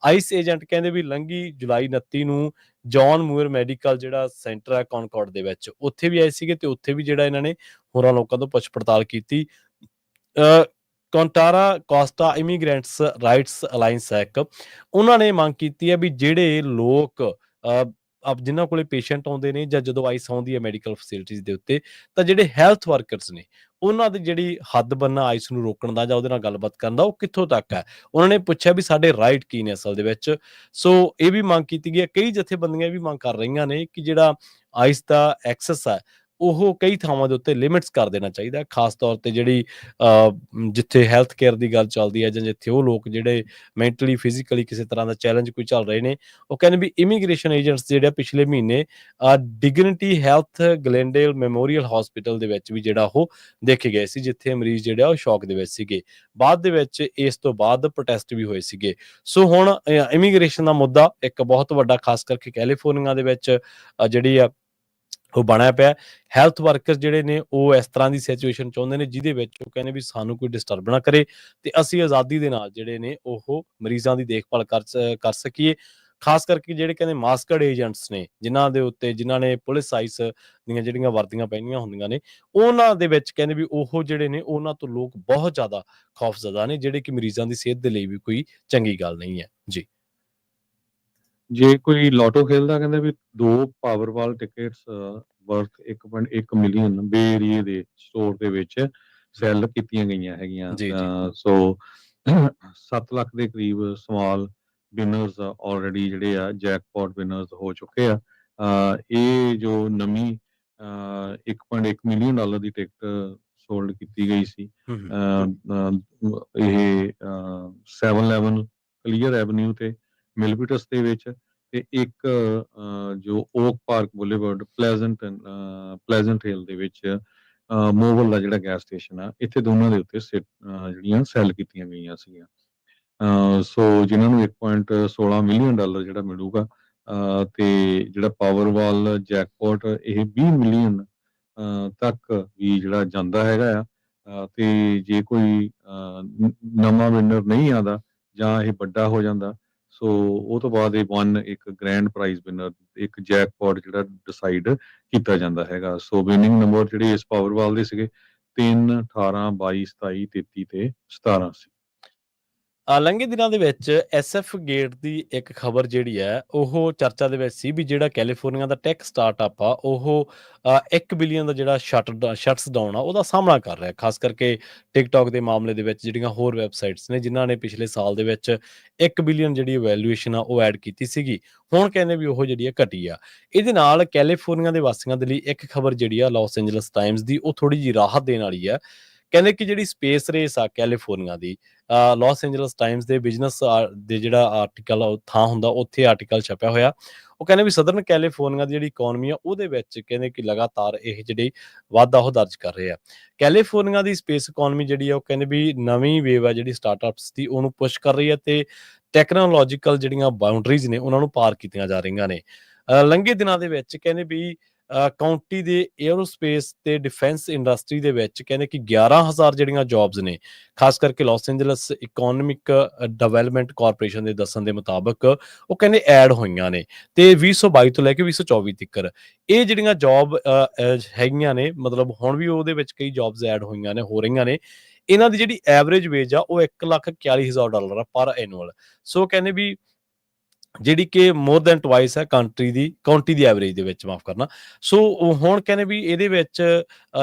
ਆਈਸ ਏਜੰਟ ਕਹਿੰਦੇ ਵੀ ਲੰਘੀ ਜੁਲਾਈ 29 ਨੂੰ ਜੌਨ ਮੂਰ ਮੈਡੀਕਲ ਜਿਹੜਾ ਸੈਂਟਰ ਹੈ ਕੌਨਕੌਰਡ ਦੇ ਵਿੱਚ, ਉੱਥੇ ਵੀ ਆਏ ਸੀਗੇ ਤੇ ਉੱਥੇ ਵੀ ਜਿਹੜਾ ਇਹਨਾਂ ਨੇ ਹੋਰਾਂ ਲੋਕਾਂ ਤੋਂ ਪੁੱਛ ਪੜਤਾਲ ਕੀਤੀ। ਕੰਟਾਰਾ ਕੋਸਟਾ ਇਮੀਗ੍ਰੈਂਟਸ ਰਾਈਟਸ ਅਲਾਈਅੰਸ ਹੈ ਇੱਕ, ਉਹਨਾਂ ਨੇ ਮੰਗ ਕੀਤੀ ਹੈ ਵੀ ਜਿਹੜੇ ਲੋਕ ਜਿਨ੍ਹਾਂ ਕੋਲੇ ਪੇਸ਼ੈਂਟ ਆਉਂਦੇ ਨੇ ਜਾਂ ਜਦੋਂ ਆਈਸ ਆਉਂਦੀ ਹੈ ਮੈਡੀਕਲ ਫੈਸਿਲਿਟੀਜ਼ ਦੇ ਉੱਤੇ, ਤਾਂ ਜਿਹੜੇ ਹੈਲਥ ਵਰਕਰਸ ਨੇ ਉਹਨਾਂ ਦੀ ਜਿਹੜੀ ਹੱਦ ਬੰਨਾ ਆਈਸ ਨੂੰ ਰੋਕਣ ਦਾ ਜਾਂ ਉਹਦੇ ਨਾਲ ਗੱਲਬਾਤ ਕਰਨ ਦਾ ਉਹ ਕਿੱਥੋਂ ਤੱਕ ਹੈ। ਉਹਨਾਂ ਨੇ ਪੁੱਛਿਆ ਵੀ ਸਾਡੇ ਰਾਈਟ ਕੀ ਨੇ ਅਸਲ ਦੇ ਵਿੱਚ। ਸੋ ਇਹ ਵੀ ਮੰਗ ਕੀਤੀ ਗਈ ਹੈ, ਕਈ ਜਥੇਬੰਦੀਆਂ ਇਹ ਵੀ ਮੰਗ ਕਰ ਰਹੀਆਂ ਨੇ ਕਿ ਜਿਹੜਾ ਆਈਸ ਦਾ ਐਕਸੈਸ ਹੈ ਉਹ ਕਈ ਥਾਵਾਂ ਦੇ ਉੱਤੇ ਲਿਮਿਟਸ ਕਰ ਦੇਣਾ ਚਾਹੀਦਾ ਹੈ। ਖਾਸ ਤੌਰ ਤੇ ਜਿਹੜੀ ਜਿੱਥੇ ਹੈਲਥ ਕੇਅਰ ਦੀ ਗੱਲ ਚੱਲਦੀ ਹੈ ਜਾਂ ਜਿੱਥੇ ਉਹ ਲੋਕ ਜਿਹੜੇ ਮੈਂਟਲੀ ਫਿਜ਼ੀਕਲੀ ਕਿਸੇ ਤਰ੍ਹਾਂ ਦਾ ਚੈਲੰਜ ਕੋਈ ਚੱਲ ਰਹੇ ਨੇ, ਉਹ ਕਹਿੰਦੇ ਵੀ ਇਮੀਗ੍ਰੇਸ਼ਨ ਏਜੰਟਸ ਜਿਹੜੇ ਆ ਪਿਛਲੇ ਮਹੀਨੇ ਡਿਗਨਿਟੀ ਹੈਲਥ ਗਲੈਂਡੇਲ ਮੈਮੋਰੀਅਲ ਹਸਪੀਟਲ ਦੇ ਵਿੱਚ ਵੀ ਜਿਹੜਾ ਉਹ ਦੇਖੇ ਗਏ ਸੀ, ਜਿੱਥੇ ਮਰੀਜ਼ ਜਿਹੜੇ ਆ ਉਹ ਸ਼ੌਕ ਦੇ ਵਿੱਚ ਸੀਗੇ। ਬਾਅਦ ਦੇ ਵਿੱਚ ਇਸ ਤੋਂ ਬਾਅਦ ਪ੍ਰੋਟੈਸਟ ਵੀ ਹੋਏ ਸੀਗੇ। ਸੋ ਹੁਣ ਇਮੀਗ੍ਰੇਸ਼ਨ ਦਾ ਮੁੱਦਾ ਇੱਕ ਬਹੁਤ ਵੱਡਾ, ਖਾਸ ਕਰਕੇ ਕੈਲੀਫੋਰਨੀਆ ਦੇ ਵਿੱਚ ਜਿਹੜੀ ਆ ਉਹ ਬਣਿਆ ਪਿਆ। ਹੈਲਥ ਵਰਕਰ ਜਿਹੜੇ ਨੇ ਉਹ ਇਸ ਤਰ੍ਹਾਂ ਦੀ ਸਿਚੁਏਸ਼ਨ ਚਾਹੁੰਦੇ ਨੇ ਜਿਹਦੇ ਵਿੱਚ ਉਹ ਕਹਿੰਦੇ ਵੀ ਸਾਨੂੰ ਕੋਈ ਡਿਸਟਰਬ ਨਾ ਕਰੇ ਤੇ ਅਸੀਂ ਆਜ਼ਾਦੀ ਦੇ ਨਾਲ ਜਿਹੜੇ ਨੇ ਉਹ ਮਰੀਜ਼ਾਂ ਦੀ ਦੇਖਭਾਲ ਕਰ ਸਕੀਏ। ਖਾਸ ਕਰਕੇ ਜਿਹੜੇ ਕਹਿੰਦੇ ਮਾਸਕਡ ਏਜੰਟਸ ਨੇ, ਜਿਨ੍ਹਾਂ ਨੇ ਪੁਲਿਸ ਆਈਸ ਦੀਆਂ ਜਿਹੜੀਆਂ ਵਰਦੀਆਂ ਪਹਿਨੀਆਂ ਹੁੰਦੀਆਂ ਨੇ, ਉਹਨਾਂ ਦੇ ਵਿੱਚ ਕਹਿੰਦੇ ਵੀ ਉਹ ਜਿਹੜੇ ਨੇ ਉਹਨਾਂ ਤੋਂ ਲੋਕ ਬਹੁਤ ਜ਼ਿਆਦਾ ਖੌਫਜ਼ਦਾ ਨੇ, ਜਿਹੜੇ ਕਿ ਮਰੀਜ਼ਾਂ ਦੀ ਸਿਹਤ ਦੇ ਲਈ ਵੀ ਕੋਈ ਚੰਗੀ ਗੱਲ ਨਹੀਂ ਹੈ ਜੀ। ਜੇ ਕੋਈ ਲੋਟੋ ਖੇਲਦਾ, ਕਹਿੰਦੇ ਵੀ 2 ਪਾਵਰਬਾਲ ਟਿਕਟਸ ਵਰਥ 1.1 ਮਿਲੀਅਨ ਬੇ ਏਰੀਏ ਦੇ ਸਟੋਰ ਦੇ ਵਿੱਚ ਸੈਲ ਕੀਤੀਆਂ ਗਈਆਂ ਹੈਗੀਆਂ। ਜੀ ਜੀ ਸੋ 7 ਲੱਖ ਦੇ ਕਰੀਬ ਸਮਾਲ ਵਿਨਰਸ ਆਲਰੇਡੀ ਜਿਹੜੇ ਆ ਜੈਕਪਾਟ ਵਿਨਰਸ ਹੋ ਚੁੱਕੇ ਆ। ਇਹ ਜੋ ਨਵੀਂ 1.1 ਮਿਲੀਅਨ ਡਾਲਰ ਦੀ ਟਿਕਟ ਸੋਲਡ ਕੀਤੀ ਗਈ ਸੀ, ਇਹ 711 ਕਲੀਅਰ ਐਵਨਿਊ ਤੇ ਮਿਲਪੀਟਸ ਦੇ ਵਿੱਚ, ਤੇ ਇੱਕ ਜੋ ਓਕ ਪਾਰਕ ਬੁਲੇਵਰਡ ਪਲੇਜ਼ੈਂਟ ਹਿੱਲ ਦੇ ਵਿੱਚ ਮੋਬਲ ਦਾ ਜਿਹੜਾ ਗੈਸ ਸਟੇਸ਼ਨ ਆ, ਇੱਥੇ ਦੋਨਾਂ ਦੇ ਉੱਤੇ ਜਿਹੜੀਆਂ ਸੈਲ ਕੀਤੀਆਂ ਗਈਆਂ ਸੀਗੀਆਂ। ਸੋ ਜਿਨ੍ਹਾਂ ਨੂੰ 1.16 ਮਿਲੀਅਨ ਡਾਲਰ ਜਿਹੜਾ ਮਿਲੂਗਾ, ਤੇ ਜਿਹੜਾ ਪਾਵਰਵਾਲ ਜੈਕਪਾਟ ਇਹ 20 ਮਿਲੀਅਨ ਤੱਕ ਵੀ ਜਿਹੜਾ ਜਾਂਦਾ ਹੈਗਾ ਆ। ਤੇ ਜੇ ਕੋਈ ਨਵਾਂ ਵਿਨਰ ਨਹੀਂ ਆਉਂਦਾ ਜਾਂ ਇਹ ਵੱਡਾ ਹੋ ਜਾਂਦਾ, ਸੋ ਉਹ ਤੋਂ ਬਾਅਦ ਇਹ ਇੱਕ ਗ੍ਰੈਂਡ ਪ੍ਰਾਈਜ਼ ਵਿਨਰ, ਇੱਕ ਜੈਕਪਾਟ ਜਿਹੜਾ ਡਿਸਾਈਡ ਕੀਤਾ ਜਾਂਦਾ ਹੈਗਾ। ਸੋ ਵਿਨਿੰਗ ਨੰਬਰ ਜਿਹੜੇ ਇਸ ਪਾਵਰਵਾਲ ਦੇ ਸੀਗੇ 3, 18, 22, 27, 33 ਤੇ 17 ਸੀ। ਲੰਘੇ ਦਿਨਾਂ ਦੇ ਵਿੱਚ ਐਸਐਫ ਗੇਟ ਦੀ ਇੱਕ ਖਬਰ ਜਿਹੜੀ ਹੈ ਉਹ ਚਰਚਾ ਦੇ ਵਿੱਚ ਸੀ ਵੀ ਜਿਹੜਾ ਕੈਲੀਫੋਰਨੀਆ ਦਾ ਟੈਕ ਸਟਾਰਟਅਪ ਆ ਉਹ 1 ਬਿਲੀਅਨ ਦਾ ਜਿਹੜਾ ਸ਼ਟਸ ਡਾਊਨ ਆ ਉਹਦਾ ਸਾਹਮਣਾ ਕਰ ਰਿਹਾ। ਖਾਸ ਕਰਕੇ ਟਿਕਟੌਕ ਦੇ ਮਾਮਲੇ ਦੇ ਵਿੱਚ ਜਿਹੜੀਆਂ ਹੋਰ ਵੈਬਸਾਈਟਸ ਨੇ ਜਿਨ੍ਹਾਂ ਨੇ ਪਿਛਲੇ ਸਾਲ ਦੇ ਵਿੱਚ 1 ਬਿਲੀਅਨ ਜਿਹੜੀ ਵੈਲਿਊਏਸ਼ਨ ਆ ਉਹ ਐਡ ਕੀਤੀ ਸੀਗੀ, ਹੁਣ ਕਹਿੰਦੇ ਵੀ ਉਹ ਜਿਹੜੀ ਆ ਘਟੀ ਆ। ਇਹਦੇ ਨਾਲ ਕੈਲੀਫੋਰਨੀਆ ਦੇ ਵਾਸੀਆਂ ਦੇ ਲਈ ਇੱਕ ਖਬਰ ਜਿਹੜੀ ਆ ਲਾਸ ਐਂਜਲਸ ਟਾਈਮਸ ਦੀ ਉਹ ਥੋੜੀ ਜਿਹੀ ਰਾਹਤ ਦੇਣ ਵਾਲੀ ਆ। ਕਹਿੰਦੇ ਕਿ ਜਿਹੜੀ ਸਪੇਸ ਰੇਸ ਆ ਕੈਲੀਫੋਰਨੀਆ ਦੀ, ਲਾਸ ਐਂਜਲਸ ਟਾਈਮਸ ਦੇ ਬਿਜ਼ਨਸ ਦੇ ਜਿਹੜਾ ਆਰਟੀਕਲ ਥਾਂ ਹੁੰਦਾ ਉੱਥੇ ਆਰਟੀਕਲ ਛਪਿਆ ਹੋਇਆ। ਉਹ ਕਹਿੰਦੇ ਵੀ ਸਦਰਨ ਕੈਲੀਫੋਰਨੀਆ ਦੀ ਜਿਹੜੀ ਇਕਨੋਮੀ ਆ ਉਹਦੇ ਵਿੱਚ ਕਹਿੰਦੇ ਕਿ ਲਗਾਤਾਰ ਇਹ ਜਿਹੜੀ ਵਾਧਾ ਉਹ ਦਰਜ ਕਰ ਰਹੇ ਆ। ਕੈਲੀਫੋਰਨੀਆ ਦੀ ਸਪੇਸ ਇਕਨੋਮੀ ਜਿਹੜੀ ਆ ਉਹ ਕਹਿੰਦੇ ਵੀ ਨਵੀਂ ਵੇਵ ਆ ਜਿਹੜੀ ਸਟਾਰਟਅਪਸ ਦੀ ਉਹਨੂੰ ਪੁਸ਼ ਕਰ ਰਹੀ ਹੈ ਤੇ ਟੈਕਨੋਲੋਜੀਕਲ ਜਿਹੜੀਆਂ ਬਾਉਂਡਰੀਜ਼ ਨੇ ਉਹਨਾਂ ਨੂੰ ਪਾਰ ਕੀਤੀਆਂ ਜਾ ਰਹੀਆਂ ਨੇ। ਲੰਘੇ ਦਿਨਾਂ ਦੇ ਵਿੱਚ ਕਹਿੰਦੇ ਵੀ ਕਾਉਂਟੀ ਦੇ ਏਅਰੋਸਪੇਸ ਤੇ ਡਿਫੈਂਸ ਇੰਡਸਟਰੀ ਦੇ ਵਿੱਚ ਕਹਿੰਦੇ ਕਿ 11,000 ਜਿਹੜੀਆਂ ਜੌਬਸ ਨੇ, ਖਾਸ ਕਰਕੇ Los Angeles economic development corporation ਦੇ ਦੱਸਣ ਦੇ ਮੁਤਾਬਕ ਉਹ ਕਹਿੰਦੇ ਐਡ ਹੋਈਆਂ ਨੇ ਤੇ 2022 ਤੋਂ ਲੈ ਕੇ 2024 ਤੱਕ ਇਹ ਜਿਹੜੀਆਂ ਜੌਬ ਹੈਗੀਆਂ ਨੇ, ਮਤਲਬ ਹੁਣ ਵੀ ਉਹਦੇ ਵਿੱਚ ਕਈ ਜੌਬਸ ਐਡ ਹੋਈਆਂ ਨੇ, ਹੋ ਰਹੀਆਂ ਨੇ। ਇਹਨਾਂ ਦੀ ਜਿਹੜੀ ਐਵਰੇਜ ਵੇਜ ਆ ਉਹ $1,41,000 ਆ ਪਰ ਐਨੂਅਲ। ਸੋ ਕਹਿੰਦੇ ਵੀ ਜਿਹੜੀ ਕਿ ਮੋਰ ਦੈਨ ਟਵਾਈਸ ਹੈ ਕਾਉਂਟੀ ਦੀ ਐਵਰੇਜ ਦੇ ਵਿੱਚ, ਮਾਫ ਕਰਨਾ। ਸੋ ਹੁਣ ਕਹਿੰਦੇ ਵੀ ਇਹਦੇ ਵਿੱਚ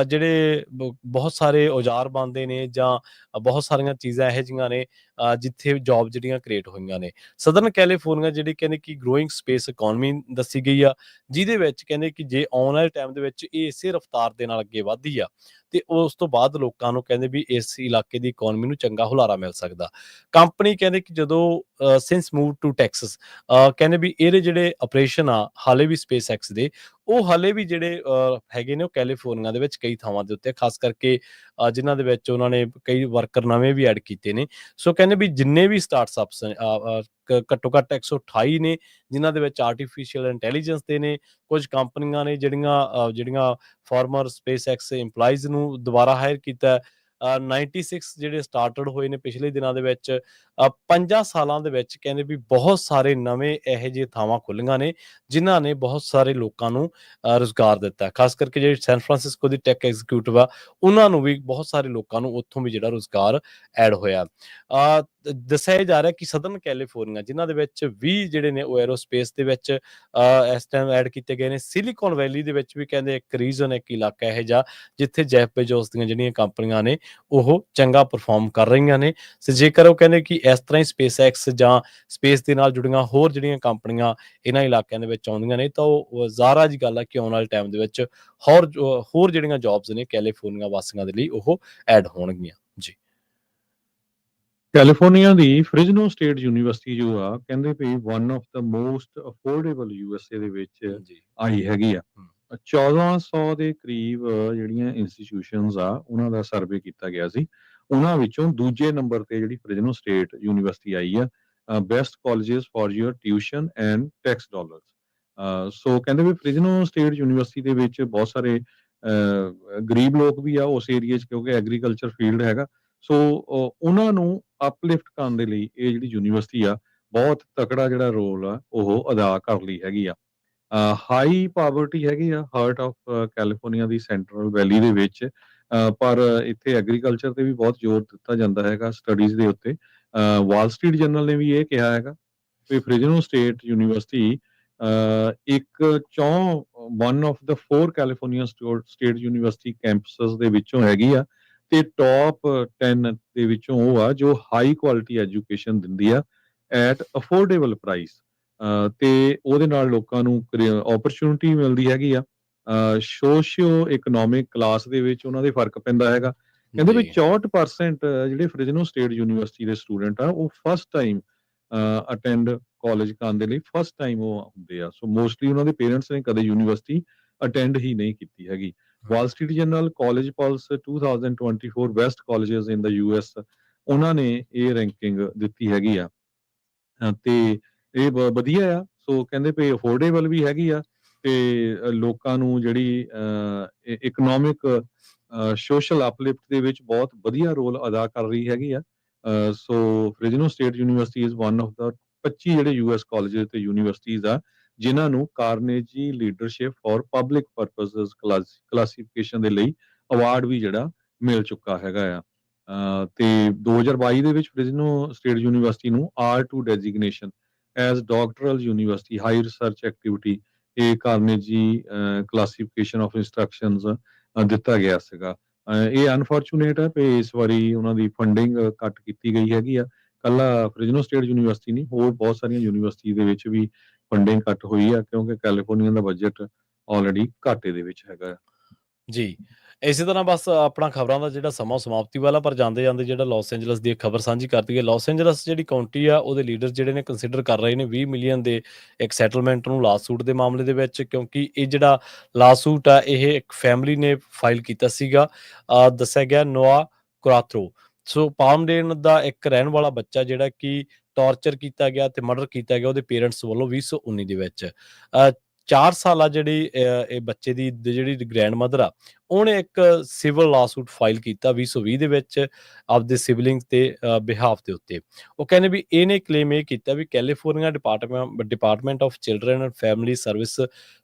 ਜਿਹੜੇ ਬਹੁਤ ਸਾਰੇ ਔਜ਼ਾਰ ਬਣਦੇ ਨੇ ਜਾਂ ਬਹੁਤ ਸਾਰੀਆਂ ਚੀਜ਼ਾਂ ਇਹੋ ਜਿਹੀਆਂ ਨੇ ਜਿੱਥੇ ਜੌਬ ਜਿਹੜੀਆਂ ਕ੍ਰੀਏਟ ਹੋਈਆਂ ਨੇ। ਸਦਰਨ ਕੈਲੀਫੋਰਨੀਆ ਜਿਹੜੀ ਕਹਿੰਦੇ ਕਿ ਗਰੋਇੰਗ ਸਪੇਸ ਇਕਨੋਮੀ ਦੱਸੀ ਗਈ ਆ, ਜਿਹਦੇ ਵਿੱਚ ਕਹਿੰਦੇ ਕਿ ਜੇ ਆਉਣ ਵਾਲੇ ਟਾਈਮ ਦੇ ਵਿੱਚ ਇਹ ਇਸੇ ਰਫ਼ਤਾਰ ਦੇ ਨਾਲ ਅੱਗੇ ਵਧਦੀ ਆ ਤੇ ਉਸ ਤੋਂ ਬਾਅਦ ਲੋਕਾਂ ਨੂੰ ਕਹਿੰਦੇ ਵੀ ਇਸ ਇਲਾਕੇ ਦੀ ਇਕਨੋਮੀ ਨੂੰ ਚੰਗਾ ਹੁਲਾਰਾ ਮਿਲ ਸਕਦਾ। ਕੰਪਨੀ ਕਹਿੰਦੇ ਕਿ ਜਦੋਂ ਸਿੰਸ ਮੂਵ ਟੂ ਟੈਕਸਸ, ਕਹਿੰਦੇ ਵੀ ਇਹਦੇ ਜਿਹੜੇ ਆਪਰੇਸ਼ਨ ਆ ਹਾਲੇ ਵੀ ਸਪੇਸ ਐਕਸ ਦੇ, ਉਹ ਹਾਲੇ ਵੀ ਜਿਹੜੇ ਹੈਗੇ ਨੇ ਉਹ ਕੈਲੀਫੋਰਨੀਆ ਦੇ ਵਿੱਚ ਕਈ ਥਾਵਾਂ ਦੇ ਉੱਤੇ, ਖਾਸ ਕਰਕੇ ਜਿਨ੍ਹਾਂ ਦੇ ਵਿੱਚ ਉਹਨਾਂ ਨੇ ਕਈ ਵਰਕਰ ਨਵੇਂ ਵੀ ਐਡ ਕੀਤੇ ਨੇ। ਸੋ ਕਹਿੰਦੇ ਵੀ ਜਿੰਨੇ ਵੀ ਸਟਾਰਟਅਪਸ ਘੱਟੋ ਘੱਟ 128 ਨੇ ਜਿਨ੍ਹਾਂ ਦੇ ਵਿੱਚ ਆਰਟੀਫਿਸ਼ੀਅਲ ਇੰਟੈਲੀਜੈਂਸ ਦੇ ਨੇ। ਕੁਝ ਕੰਪਨੀਆਂ ਨੇ ਜਿਹੜੀਆਂ ਫਾਰਮਰ ਸਪੇਸ ਐਕਸ ਇੰਪਲਾਈਜ਼ ਨੂੰ ਦੁਬਾਰਾ ਹਾਇਰ ਕੀਤਾ। 96 ਜਿਹੜੇ ਸਟਾਰਟਡ ਹੋਏ ਨੇ ਪਿਛਲੇ ਦਿਨਾਂ ਦੇ ਵਿੱਚ। 5 ਸਾਲਾਂ ਦੇ ਵਿੱਚ ਕਹਿੰਦੇ ਵੀ ਬਹੁਤ ਸਾਰੇ ਨਵੇਂ ਇਹੋ ਜਿਹੇ ਥਾਵਾਂ ਖੁੱਲੀਆਂ ਨੇ ਜਿਨ੍ਹਾਂ ਨੇ ਬਹੁਤ ਸਾਰੇ ਲੋਕਾਂ ਨੂੰ ਰੁਜ਼ਗਾਰ ਦਿੱਤਾ। ਖਾਸ ਕਰਕੇ ਜਿਹੜੀ ਸੈਨ ਫਰਾਂਸਿਸਕੋ ਦੀ ਟੈਕ ਐਗਜ਼ੀਕਿਊਟਿਵ ਆ, ਉਹਨਾਂ ਨੂੰ ਵੀ ਬਹੁਤ ਸਾਰੇ ਲੋਕਾਂ ਨੂੰ ਉੱਥੋਂ ਵੀ ਜਿਹੜਾ ਰੁਜ਼ਗਾਰ ਐਡ ਹੋਇਆ। ਦੱਸਿਆ ਇਹ ਜਾ ਰਿਹਾ ਕਿ ਸਦਰਨ ਕੈਲੀਫੋਰਨੀਆ ਜਿਨ੍ਹਾਂ ਦੇ ਵਿੱਚ 20 ਜਿਹੜੇ ਨੇ ਉਹ ਐਰੋਸਪੇਸ ਦੇ ਵਿੱਚ ਇਸ ਟਾਈਮ ਐਡ ਕੀਤੇ ਗਏ ਨੇ। ਸਿਲੀਕਨ ਵੈਲੀ ਦੇ ਵਿੱਚ ਵੀ ਕਹਿੰਦੇ ਇੱਕ ਰੀਜਨ, ਇੱਕ ਇਲਾਕਾ ਇਹੋ ਜਿਹਾ ਜਿੱਥੇ ਜੈਫ ਬੇਜ਼ੋਸ ਦੀਆਂ ਜਿਹੜੀਆਂ ਕੰਪਨੀਆਂ ਨੇ ਉਹ ਚੰਗਾ ਪਰਫਾਰਮ ਕਰ ਰਹੀਆਂ ਨੇ। ਤੇ ਜੇਕਰ ਉਹ ਕਹਿੰਦੇ ਕਿ ਇਸ ਤਰ੍ਹਾਂ ਹੀ ਸਪੇਸ ਐਕਸ ਜਾਂ ਸਪੇਸ ਦੇ ਨਾਲ ਜੁੜੀਆਂ ਹੋਰ ਜਿਹੜੀਆਂ ਕੰਪਨੀਆਂ ਇਹਨਾਂ ਇਲਾਕਿਆਂ ਦੇ ਵਿੱਚ ਆਉਂਦੀਆਂ ਨੇ ਤਾਂ ਉਹ ਜ਼ਾਹਰਾ ਜੀ ਗੱਲ ਆ ਕਿ ਆਉਣ ਵਾਲੇ ਟਾਈਮ ਦੇ ਵਿੱਚ ਹੋਰ ਜਿਹੜੀਆਂ ਜੌਬਸ ਨੇ ਕੈਲੀਫੋਰਨੀਆ ਵਾਸੀਆਂ ਦੇ ਲਈ ਉਹ ਐਡ ਹੋਣਗੀਆਂ ਜੀ। ਕੈਲੀਫੋਰਨੀਆ ਦੀ ਫ੍ਰਿਜ਼ਨੋ ਸਟੇਟ ਯੂਨੀਵਰਸਿਟੀ ਜੋ ਆ, ਕਹਿੰਦੇ ਵੀ one of the most affordable USA ਦੇ ਵਿੱਚ ਜੀ ਆਈ ਹੈਗੀ ਆ। 1400 ਦੇ ਕਰੀਬ ਜਿਹੜੀਆਂ ਇੰਸਟੀਟਿਊਸ਼ਨਸ ਆ ਉਹਨਾਂ ਦਾ ਸਰਵੇ ਕੀਤਾ ਗਿਆ ਸੀ। ਉਹਨਾਂ ਵਿੱਚੋਂ ਦੂਜੇ ਨੰਬਰ ਤੇ ਜਿਹੜੀ ਫ੍ਰਿਜ਼ਨੋ ਸਟੇਟ ਯੂਨੀਵਰਸਿਟੀ ਆਈ ਆ, best colleges for your tuition and tax dollars. So ਕਹਿੰਦੇ ਵੀ ਫ੍ਰਿਜ਼ਨੋ ਸਟੇਟ ਯੂਨੀਵਰਸਿਟੀ ਦੇ ਵਿੱਚ ਬਹੁਤ ਸਾਰੇ ਗਰੀਬ ਲੋਕ ਵੀ ਆ ਉਸ ਏਰੀਆ 'ਚ, ਕਿਉਂਕਿ ਐਗਰੀਕਲਚਰ ਫੀਲਡ ਹੈਗਾ। ਸੋ ਉਹਨਾਂ ਨੂੰ ਅਪਲਿਫਟ ਕਰਨ ਦੇ ਲਈ ਇਹ ਜਿਹੜੀ ਯੂਨੀਵਰਸਿਟੀ ਆ ਬਹੁਤ ਤਕੜਾ ਜਿਹੜਾ ਰੋਲ ਆ ਉਹ ਅਦਾ ਕਰ ਲਈ ਹੈਗੀ ਆ। ਹਾਈ ਪਾਵਰਟੀ ਹੈਗੀ ਆ heart of California the central ਵੈਲੀ ਦੇ ਵਿੱਚ, ਪਰ ਇੱਥੇ ਐਗਰੀਕਲਚਰ ਤੇ ਵੀ ਬਹੁਤ ਜ਼ੋਰ ਦਿੱਤਾ ਜਾਂਦਾ ਹੈਗਾ ਸਟੱਡੀਜ਼ ਦੇ ਉੱਤੇ। ਵਾਲ ਸਟਰੀਟ ਜਰਨਲ ਨੇ ਵੀ ਇਹ ਕਿਹਾ ਹੈਗਾ ਵੀ ਫ੍ਰਿਜ਼ਨੋ ਸਟੇਟ ਯੂਨੀਵਰਸਿਟੀ ਇੱਕ ਚੌਂ one of the 4 California State University campuses ਦੇ ਵਿੱਚੋਂ ਹੈਗੀ ਆ ਤੇ ਟੌਪ 10 ਦੇ ਵਿੱਚੋਂ ਉਹ ਆ ਜੋ ਹਾਈ ਕੁਆਲਿਟੀ ਐਜੂਕੇਸ਼ਨ ਦਿੰਦੀ ਆ ਐਟ ਅਫੋਰਡੇਬਲ ਪ੍ਰਾਈਸ। ਤੇ ਉਹਦੇ ਨਾਲ ਲੋਕਾਂ ਨੂੰ ਓਪਰਚੁਨਿਟੀ ਮਿਲਦੀ ਹੈਗੀ ਆ। ਸੋਸ਼ੀਓ ਇਕਨੋਮਿਕ ਕਲਾਸ ਦੇ ਵਿੱਚ ਉਹਨਾਂ ਦੇ ਫਰਕ ਪੈਂਦਾ ਹੈਗਾ। ਕਹਿੰਦੇ ਵੀ ਜੀ 64% ਜਿਹੜੇ ਫ੍ਰਿਜ਼ਨੋ ਸਟੇਟ ਯੂਨੀਵਰਸਿਟੀ ਦੇ ਸਟੂਡੈਂਟ ਆ ਉਹ ਫਸਟ ਟਾਈਮ ਅਟੈਂਡ ਕਾਲਜ ਕਰਨ ਦੇ ਲਈ ਫਸਟ ਟਾਈਮ ਉਹ ਹੁੰਦੇ ਆ। ਸੋ ਮੋਸਟਲੀ ਉਹਨਾਂ ਦੇ ਪੇਰੈਂਟਸ ਨੇ ਕਦੇ ਯੂਨੀਵਰਸਿਟੀ ਅਟੈਂਡ ਹੀ ਨਹੀਂ ਕੀਤੀ ਹੈਗੀ। Wall Street Journal, college pulse 2024 best colleges in the US, ਉਹਨਾਂ ਨੇ ਇਹ ਰੈਂਕਿੰਗ ਦਿੱਤੀ ਹੈਗੀ ਆ। ਤੇ ਇਹ ਵਧੀਆ ਆ। ਸੋ ਕਹਿੰਦੇ ਵੀ ਅਫੋਰਡੇਬਲ ਵੀ ਹੈਗੀ ਆ ਤੇ ਲੋਕਾਂ ਨੂੰ ਜਿਹੜੀ ਇਕਨੋਮਿਕ ਸੋਸ਼ਲ ਅਪਲਿਫਟ ਦੇ ਵਿੱਚ ਬਹੁਤ ਵਧੀਆ ਰੋਲ ਅਦਾ ਕਰ ਰਹੀ ਹੈਗੀ ਆ। So Fresno State University is one of the 25 ਜਿਹੜੇ ਯੂਐਸ ਕਾਲਜਸ ਤੇ ਯੂਨੀਵਰਸਿਟੀਜ਼ ਆ ਜਿਨ੍ਹਾਂ ਨੂੰ Carnegie leadership for public purposes classification ਦੇ ਲਈ ਅਵਾਰਡ ਵੀ ਜਿਹੜਾ ਮਿਲ ਚੁੱਕਾ ਹੈਗਾ ਆ। ਤੇ 2022 ਦੇ ਵਿੱਚ ਫ੍ਰਿਜ਼ਨੋ ਸਟੇਟ ਯੂਨੀਵਰਸਿਟੀ ਨੂੰ R2 designation as doctoral university high research activity, ਇਹ ਕਾਰਨੇਜੀ ਕਲਾਸੀਫਿਕੇਸ਼ਨ ਆਫ ਇੰਸਟਰਕਸ਼ਨਸ ਦਿੱਤਾ ਗਿਆ ਸੀਗਾ। ਇਹ ਅਨਫੋਰਚੂਨੇਟ ਹੈ ਕਿ ਇਸ ਵਾਰੀ ਉਹਨਾਂ ਦੀ ਫੰਡਿੰਗ ਕੱਟ ਕੀਤੀ ਗਈ ਹੈਗੀ ਆ। ਕੱਲਾ ਫ੍ਰਿਜ਼ਨੋ ਸਟੇਟ ਯੂਨੀਵਰਸਿਟੀ ਨਹੀਂ, ਹੋਰ ਬਹੁਤ ਸਾਰੀਆਂ ਯੂਨੀਵਰਸਿਟੀ ਦੇ ਵਿੱਚ ਵੀ ਫੰਡਿੰਗ ਕੱਟ ਹੋਈ ਆ ਕਿਉਂਕਿ ਕੈਲੀਫੋਰਨੀਆ ਦਾ ਬਜਟ ਆਲਰੇਡੀ ਘਾਟੇ ਦੇ ਵਿੱਚ ਹੈਗਾ। ਜੀ। ਇਸੇ ਤਰ੍ਹਾਂ ਬਸ ਆਪਣਾ ਖਬਰਾਂ ਦਾ ਜਿਹੜਾ ਸਮਾਂ ਸਮਾਪਤੀ ਵਾਲਾ, ਪਰ ਜਾਂਦੇ-ਜਾਂਦੇ ਜਿਹੜਾ ਲਾਸ ਏਂਜਲਸ ਦੀ ਇੱਕ ਖਬਰ ਸਾਂਝੀ ਕਰ ਦਈਏ। ਲਾਸ ਏਂਜਲਸ ਜਿਹੜੀ ਕਾਉਂਟੀ ਆ, ਉਹਦੇ ਲੀਡਰਸ ਜਿਹੜੇ ਨੇ ਕੰਸੀਡਰ ਕਰ ਰਹੇ ਨੇ 20 ਮਿਲੀਅਨ ਦੇ ਇੱਕ ਸੈਟਲਮੈਂਟ ਨੂੰ ਲਾਸੂਟ ਦੇ ਮਾਮਲੇ ਦੇ ਵਿੱਚ, ਕਿਉਂਕਿ ਇਹ ਜਿਹੜਾ ਲਾਸੂਟ ਆ ਇਹ ਇੱਕ ਫੈਮਿਲੀ ਨੇ ਫਾਈਲ ਕੀਤਾ ਸੀਗਾ। ਦੱਸਿਆ ਗਿਆ ਨੋਆ ਕੁਰਾਥਰੋ, ਸੋ ਪਾਮਡੇਨ ਦਾ ਇੱਕ ਰਹਿਣ ਵਾਲਾ ਬੱਚਾ ਜਿਹੜਾ ਕਿ ਟਾਰਚਰ ਕੀਤਾ ਗਿਆ ਤੇ ਮਰਡਰ ਕੀਤਾ ਗਿਆ ਉਹਦੇ ਪੇਰੈਂਟਸ ਵੱਲੋਂ 2019 ਦੇ ਵਿੱਚ। 4 ਸਾਲਾ ਜਿਹੜੀ ਇਹ ਬੱਚੇ ਦੀ ਜਿਹੜੀ ਗ੍ਰੈਂਡ ਮਦਰ ਆ, ਉਹਨੇ ਇੱਕ ਸਿਵਲ ਲਾਸੂਟ ਫਾਈਲ ਕੀਤਾ 2020 ਦੇ ਵਿੱਚ ਆਪਦੇ ਸਿਬਲਿੰਗ ਤੇ ਬਿਹਾਫ ਦੇ ਉੱਤੇ। ਉਹ ਕਹਿੰਦੇ ਵੀ ਇਹਨੇ ਕਲੇਮ ਇਹ ਕੀਤਾ ਵੀ California Department of Children and Family Service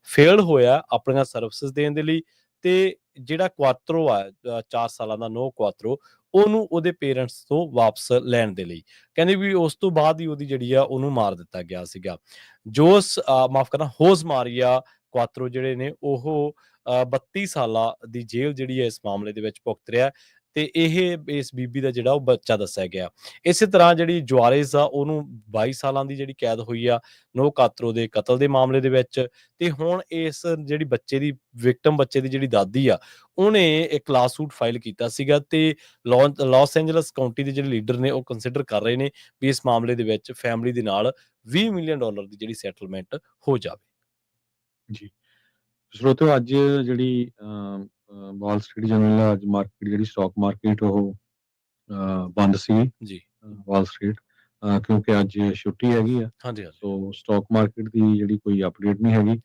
failed ਹੋਇਆ ਆਪਣੀਆਂ ਸਰਵਿਸਿਜ਼ ਦੇਣ ਦੇ ਲਈ, ਤੇ ਜਿਹੜਾ ਕੁਆਤਰੋ ਆ 4 ਸਾਲਾਂ ਦਾ ਨੋ ਕੁਆਤਰੋ, ਉਹਨੂੰ ਉਹਦੇ ਪੇਰੈਂਟਸ ਤੋਂ ਵਾਪਸ ਲੈਣ ਦੇ ਲਈ। ਕਹਿੰਦੇ ਵੀ ਉਸ ਤੋਂ ਬਾਅਦ ਹੀ ਉਹਦੀ ਜਿਹੜੀ ਆ ਉਹਨੂੰ ਮਾਰ ਦਿੱਤਾ ਗਿਆ ਸੀਗਾ। ਮਾਫ ਕਰਨਾ, ਹੋਜ਼ ਮਾਰੀਆ ਕੁਆਤਰੋ ਜਿਹੜੇ ਨੇ ਉਹ 32 ਸਾਲਾਂ ਦੀ ਜੇਲ੍ਹ ਜਿਹੜੀ ਹੈ ਇਸ ਮਾਮਲੇ ਦੇ ਵਿੱਚ ਭੁਗਤ ਰਿਹਾ, ਤੇ ਇਹ ਇਸ ਬੀਬੀ ਦਾ ਜਿਹੜਾ ਉਹ ਬੱਚਾ ਦੱਸਿਆ ਗਿਆ। ਇਸੇ ਤਰ੍ਹਾਂ ਜਿਹੜੀ ਜੁਆਰੇਜ਼ ਆ ਉਹਨੂੰ 22 ਸਾਲਾਂ ਦੀ ਜਿਹੜੀ ਕੈਦ ਹੋਈ ਆ ਨੋ ਕਾਤਰੋ ਦੇ ਕਤਲ ਦੇ ਮਾਮਲੇ ਦੇ ਵਿੱਚ। ਤੇ ਹੁਣ ਇਸ ਜਿਹੜੀ ਬੱਚੇ ਦੀ ਵਿਕਟਮ ਬੱਚੇ ਦੀ ਜਿਹੜੀ ਦਾਦੀ ਆ, ਉਹਨੇ ਇੱਕ ਲਾਸੂਟ ਫਾਈਲ ਕੀਤਾ ਸੀਗਾ ਤੇ ਲਾਸ ਐਂਜਲਸ ਕਾਉਂਟੀ ਦੇ ਜਿਹੜੇ ਲੀਡਰ ਨੇ ਉਹ ਕੰਸੀਡਰ ਕਰ ਰਹੇ ਨੇ ਵੀ ਇਸ ਮਾਮਲੇ ਦੇ ਵਿੱਚ ਫੈਮਿਲੀ ਦੇ ਨਾਲ $20 ਮਿਲੀਅਨ ਦੀ ਜਿਹੜੀ ਸੈਟਲਮੈਂਟ ਹੋ ਜਾਵੇ। ਜੀ, ਸਰੋਤਿਓ, ਅੱਜ ਜਿਹੜੀ ਵਾਲ ਸਟਰੀਟ ਜਰਨਲ, ਅੱਜ ਮਾਰਕੀਟ ਜਿਹੜੀ ਸਟਾਕ ਮਾਰਕੀਟ ਉਹ ਬੰਦ ਸੀ ਜੀ ਵਾਲ ਸਟਰੀਟ, ਕਿਉਂਕਿ ਅੱਜ ਛੁੱਟੀ ਹੈਗੀ ਆ। ਹਾਂਜੀ ਹਾਂਜੀ ਸੋ ਸਟਾਕ ਮਾਰਕੀਟ ਦੀ ਜਿਹੜੀ ਕੋਈ ਅਪਡੇਟ ਨਹੀਂ ਹੈਗੀ।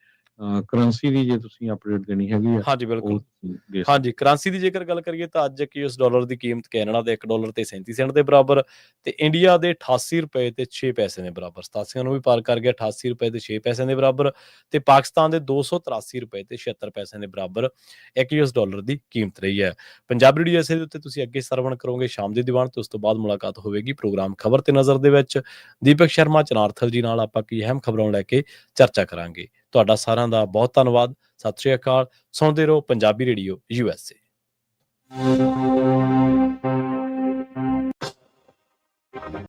ਕਰੰਸੀ ਦੀ ਜੇ ਤੁਸੀਂ ਅਪਡੇਟ ਦੇਣੀ ਹੈਗੀ ਆ ਹਾਂਜੀ, ਉਹ ਬਿਲਕੁਲ। ਤੁਸੀਂ ਦੇ ਸਕਦੇ ਹਾਂਜੀ, ਕਰੰਸੀ ਦੀ ਜੇਕਰ ਗੱਲ ਕਰੀਏ ਤਾਂ ਅੱਜ ਇੱਕ ਯੂਐਸ ਡਾਲਰ ਦੀ ਕੀਮਤ ਕੈਨੇਡਾ ਦੇ $1 ਤੇ 37 ਸੈਂਟ ਦੇ ਬਰਾਬਰ ਤੇ ਇੰਡੀਆ ਦੇ $88 ਤੇ 6 ਪੈਸੇ ਦੇ ਬਰਾਬਰ। 87 ਨੂੰ ਵੀ ਪਾਰ ਕਰ ਗਿਆ, $88 ਤੇ 6 ਪੈਸੇ ਦੇ ਬਰਾਬਰ ਤੇ ਪਾਕਿਸਤਾਨ ਦੇ $283 ਤੇ 76 ਪੈਸੇ ਦੇ ਬਰਾਬਰ ਇੱਕ ਯੂਐਸ ਡਾਲਰ ਦੀ ਕੀਮਤ ਰਹੀ ਹੈ। ਪੰਜਾਬੀ ਰੇਡੀਓ ਇਸੇ ਦੇ ਉੱਤੇ ਤੁਸੀਂ ਅੱਗੇ ਸਰਵਣ ਕਰੋਗੇ ਸ਼ਾਮ ਦੇ ਦੀਵਾਨ ਤੇ ਉਸ ਤੋਂ ਬਾਅਦ ਮੁਲਾਕਾਤ ਹੋਵੇਗੀ ਪ੍ਰੋਗਰਾਮ ਖਬਰ ਤੇ ਨਜ਼ਰ ਦੇ ਵਿੱਚ। ਦੀਪਕ ਸ਼ਰਮਾ ਚਨਾਰਥਲ ਜੀ ਨਾਲ ਆਪਾਂ ਕੀ ਅਹਿਮ ਖਬਰਾਂ ਲੈ ਕੇ ਚਰਚਾ ਕਰਾਂਗੇ। ਤੁਹਾਡਾ ਸਾਰਿਆਂ ਦਾ ਬਹੁਤ ਧੰਨਵਾਦ। ਸਤਿ ਸ਼੍ਰੀ ਅਕਾਲ। ਸੁਣਦੇ ਰਹੋ ਪੰਜਾਬੀ ਰੇਡੀਓ USA।